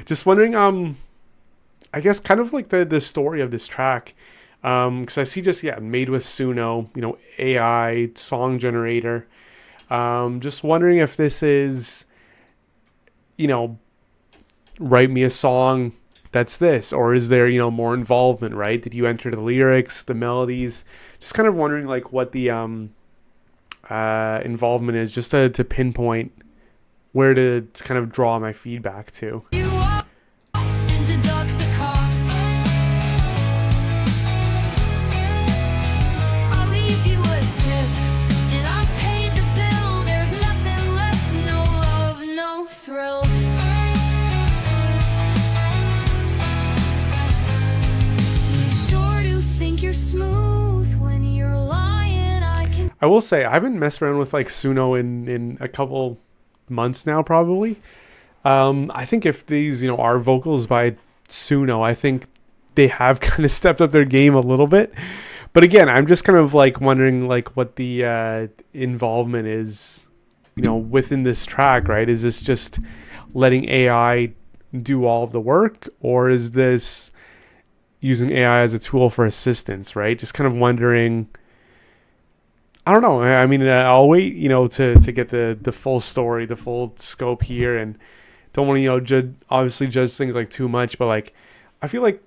Just wondering, I guess kind of like the story of this track. Because I see just, made with Suno, AI song generator. Just wondering if this is, write me a song that's this, or is there, more involvement, right? Did you enter the lyrics, the melodies? Just kind of wondering like what the involvement is, just to pinpoint where to kind of draw my feedback to. You off and deduct the cost. I'll leave you a tip, and I've paid the bill. There's nothing left, no love, no thrill. You sure do think you're smooth when you're lying. I can. I will say I haven't messed around with like Suno in a couple months now, probably. I think if these, are vocals by Suno, I think they have kind of stepped up their game a little bit. But again, I'm just kind of like wondering like what the involvement is, within this track, right? Is this just letting AI do all of the work, or is this using AI as a tool for assistance, right? Just kind of wondering. I don't know. I mean, I'll wait, to get the full story, the full scope here, and don't want to, obviously judge things like too much, but like, I feel like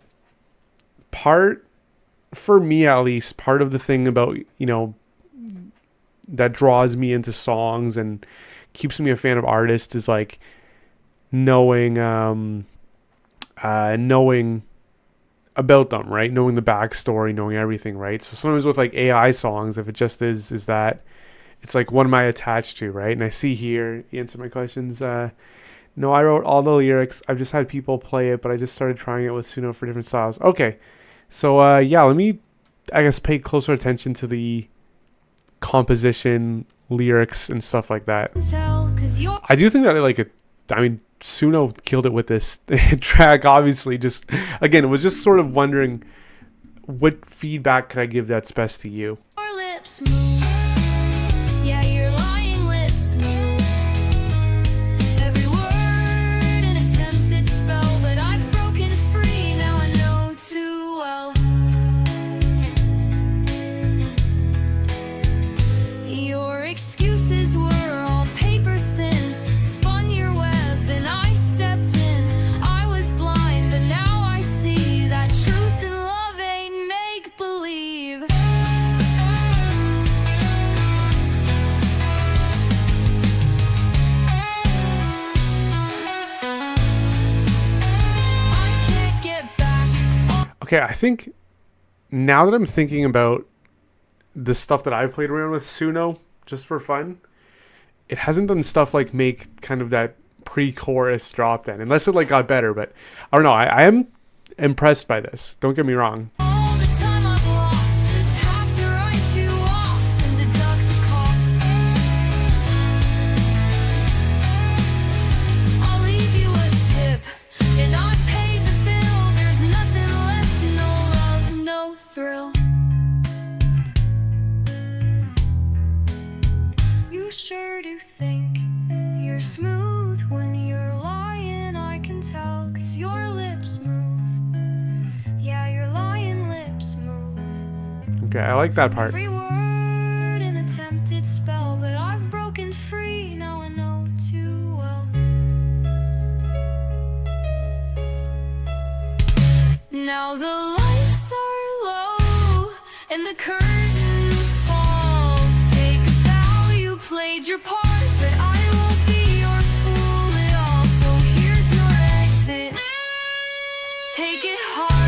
for me at least, part of the thing about, that draws me into songs and keeps me a fan of artists is like knowing about them, right? Knowing the backstory, knowing everything, right? So sometimes with like AI songs, if it just is that, it's like, what am I attached to, right? And I see here, you answer my questions. No, I wrote all the lyrics. I've just had people play it, but I just started trying it with Suno for different styles. Okay, so let me, I guess, pay closer attention to the composition, lyrics, and stuff like that. I do think that Suno killed it with this track, obviously. Just, again, it was just sort of wondering what feedback could I give that's best to you. Your lips move. Yeah, your lying lips move. Every word an attempted spell, but I've broken free, now I know too well. Your excuses were all paper thin, spun your web and I stepped in. I was blind, but now I see that truth and love ain't make believe. I can't get back. Okay, I think now that I'm thinking about the stuff that I've played around with Suno just for fun, it hasn't done stuff like make kind of that pre-chorus drop then, unless it like got better. But I don't know. I am impressed by this. Don't get me wrong. All the time I've lost, just have to write you off and deduct the cost. I'll leave you a tip, and I've paid the bill. There's nothing left, no love, no thrill. You sure do think you're smooth when you're lying, I can tell, 'cause your lips move. Yeah, your lying lips move. Okay, I like that part. Every word an attempted spell, but I've broken free, now I know too well. Now the lights are low and the curtain falls. Take a bow, you played your part, but I won't be your fool at all. So here's your exit, take it hard.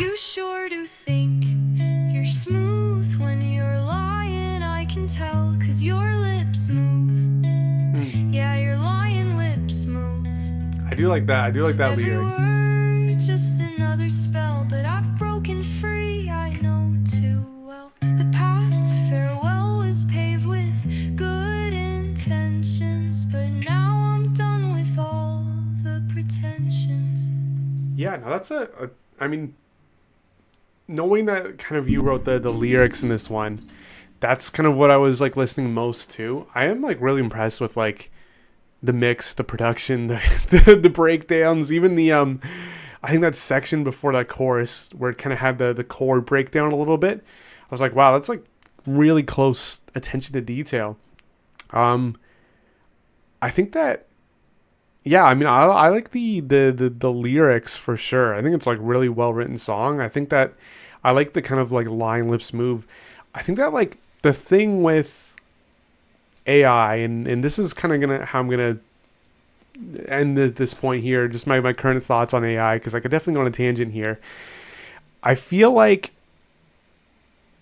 You sure do think you're smooth when you're lying, I can tell, 'cause your lips move. Yeah, your lying lips move. I do like that. I do like that Every lyric. word just another spell, but I've broken free, I know too well. The path to farewell was paved with good intentions, but now I'm done with all the pretensions. Yeah, no, that's I mean, knowing that kind of you wrote the lyrics in this one, that's kind of what I was like listening most to. I am like really impressed with like the mix, the production, the breakdowns, even the I think that section before that chorus where it kind of had the chord breakdown a little bit. I was like, wow, that's like really close attention to detail. I think that, yeah, I mean, I like the lyrics for sure. I think it's like really well written song. I think that I like the kind of like lying lips move. I think that like the thing with AI, and this is kind of how I'm gonna end at this point here, just my current thoughts on AI, because I could definitely go on a tangent here. I feel like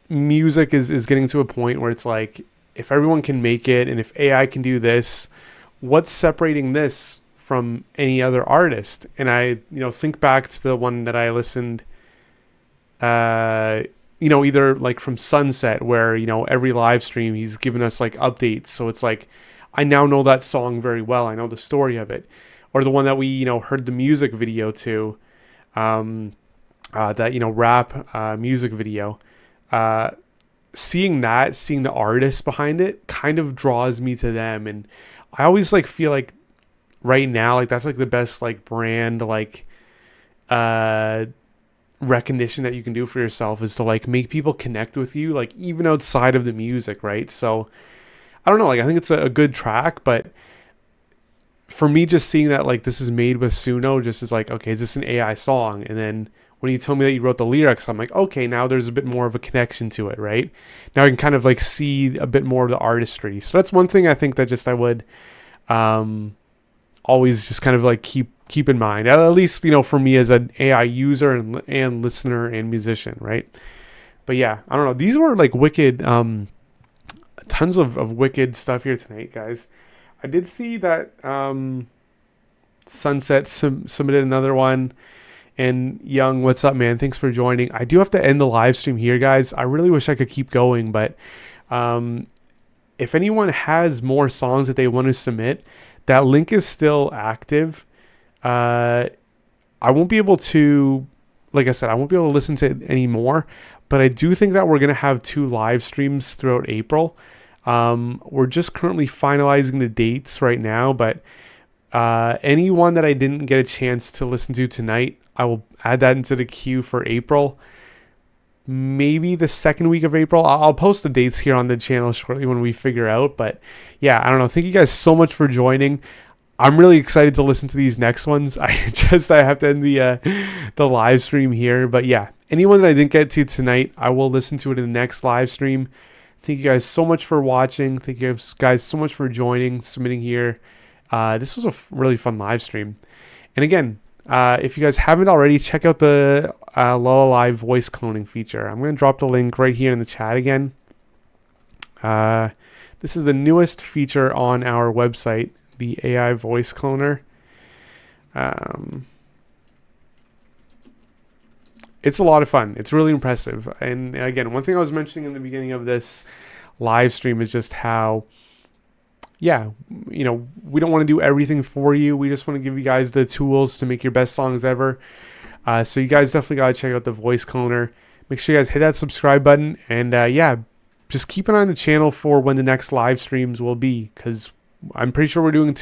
music is getting to a point where it's like, if everyone can make it and if AI can do this, what's separating this from any other artist. And I, think back to the one that I listened, either like from Sunset, where, every live stream he's given us like updates. So it's like, I now know that song very well. I know the story of it. Or the one that we, heard the music video to, that, rap music video. Seeing the artist behind it kind of draws me to them. And I always like feel like right now, like that's like the best like brand, like, recognition that you can do for yourself is to like make people connect with you, like even outside of the music, right? So I don't know, like I think it's a good track, but for me, just seeing that like this is made with Suno just is like, okay, is this an AI song? And then when you told me that you wrote the lyrics, I'm like, okay, now there's a bit more of a connection to it, right? Now I can kind of like see a bit more of the artistry. So that's one thing I think that just I would always just kind of like keep in mind, at least, for me as an AI user and listener and musician, right? But yeah, I don't know. These were like wicked, tons of wicked stuff here tonight, guys. I did see that Sunset submitted another one. And Young, what's up, man? Thanks for joining. I do have to end the live stream here, guys. I really wish I could keep going, but if anyone has more songs that they want to submit, that link is still active. I won't be able to, like I said, I won't be able to listen to it anymore, but I do think that we're going to have 2 live streams throughout April. We're just currently finalizing the dates right now, but anyone that I didn't get a chance to listen to tonight, I will add that into the queue for April. Maybe the second week of April. I'll post the dates here on the channel shortly when we figure out. But yeah, I don't know. Thank you guys so much for joining. I'm really excited to listen to these next ones. I have to end the live stream here. But yeah, anyone that I didn't get to tonight, I will listen to it in the next live stream. Thank you guys so much for watching. Thank you guys so much for joining, submitting here. This was a really fun live stream. And again, if you guys haven't already, check out the Lullalie voice cloning feature. I'm going to drop the link right here in the chat again. This is the newest feature on our website, the AI voice cloner. It's a lot of fun. It's really impressive. And again, one thing I was mentioning in the beginning of this live stream is just how, yeah, we don't want to do everything for you. We just want to give you guys the tools to make your best songs ever. So you guys definitely got to check out the voice cloner. Make sure you guys hit that subscribe button. And yeah, just keep an eye on the channel for when the next live streams will be, because I'm pretty sure we're doing